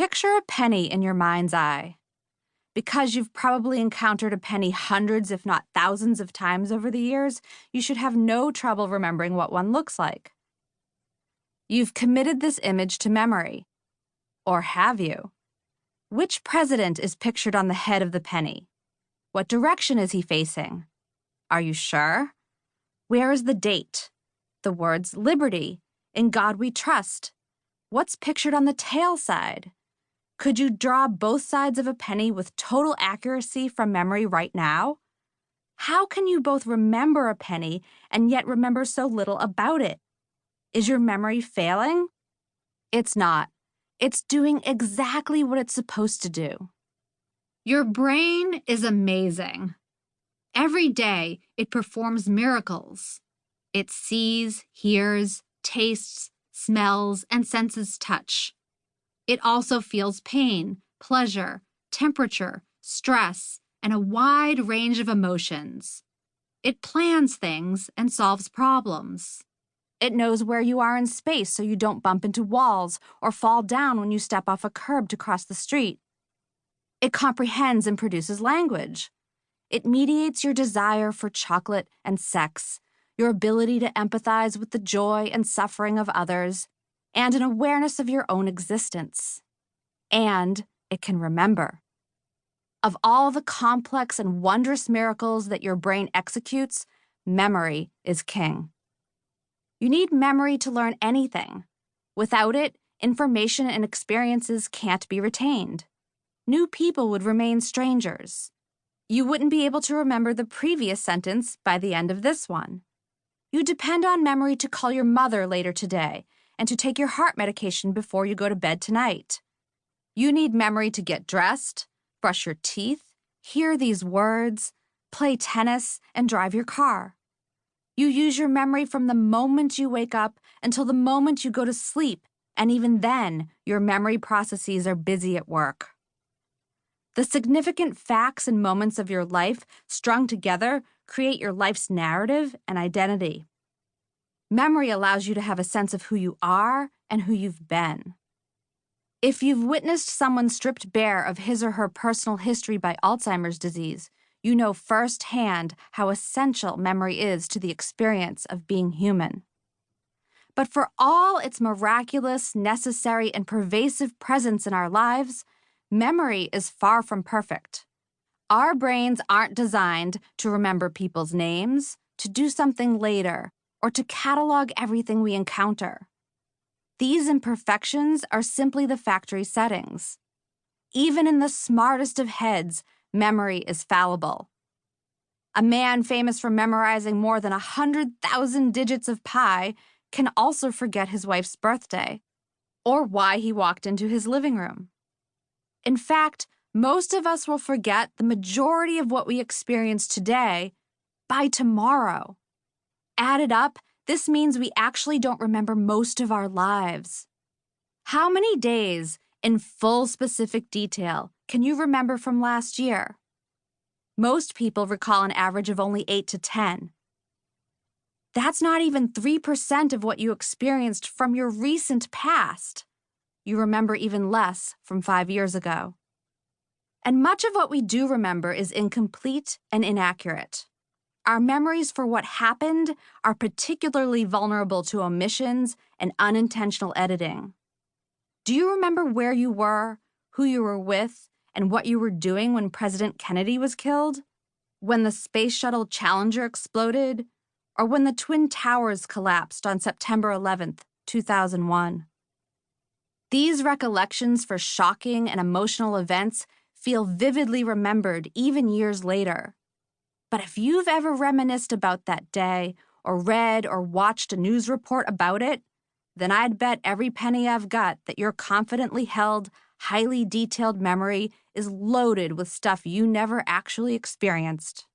Picture a penny in your mind's eye. Because you've probably encountered a penny hundreds, if not thousands of times over the years, you should have no trouble remembering what one looks like. You've committed this image to memory. Or have you? Which president is pictured on the head of the penny? What direction is he facing? Are you sure? Where is the date? The words liberty, in God we trust. What's pictured on the tail side? Could you draw both sides of a penny with total accuracy from memory right now? How can you both remember a penny and yet remember so little about it? Is your memory failing? It's not. It's doing exactly what it's supposed to do. Your brain is amazing. Every day, it performs miracles. It sees, hears, tastes, smells, and senses touch. It also feels pain, pleasure, temperature, stress, and a wide range of emotions. It plans things and solves problems. It knows where you are in space so you don't bump into walls or fall down when you step off a curb to cross the street. It comprehends and produces language. It mediates your desire for chocolate and sex, your ability to empathize with the joy and suffering of others, and an awareness of your own existence. And it can remember. Of all the complex and wondrous miracles that your brain executes, memory is king. You need memory to learn anything. Without it, information and experiences can't be retained. New people would remain strangers. You wouldn't be able to remember the previous sentence by the end of this one. You depend on memory to call your mother later today and to take your heart medication before you go to bed tonight. You need memory to get dressed, brush your teeth, hear these words, play tennis, and drive your car. You use your memory from the moment you wake up until the moment you go to sleep, and even then, your memory processes are busy at work. The significant facts and moments of your life strung together create your life's narrative and identity. Memory allows you to have a sense of who you are and who you've been. If you've witnessed someone stripped bare of his or her personal history by Alzheimer's disease, you know firsthand how essential memory is to the experience of being human. But for all its miraculous, necessary, and pervasive presence in our lives, memory is far from perfect. Our brains aren't designed to remember people's names, to do something later, or to catalog everything we encounter. These imperfections are simply the factory settings. Even in the smartest of heads, memory is fallible. A man famous for memorizing more than 100,000 digits of pi can also forget his wife's birthday, or why he walked into his living room. In fact, most of us will forget the majority of what we experience today by tomorrow. Added up, this means we actually don't remember most of our lives. How many days, in full specific detail, can you remember from last year? Most people recall an average of only 8 to 10. That's not even 3% of what you experienced from your recent past. You remember even less from 5 years ago. And much of what we do remember is incomplete and inaccurate. Our memories for what happened are particularly vulnerable to omissions and unintentional editing. Do you remember where you were, who you were with, and what you were doing when President Kennedy was killed? When the Space Shuttle Challenger exploded? Or when the Twin Towers collapsed on September 11th, 2001? These recollections for shocking and emotional events feel vividly remembered even years later. But if you've ever reminisced about that day, or read or watched a news report about it, then I'd bet every penny I've got that your confidently held, highly detailed memory is loaded with stuff you never actually experienced.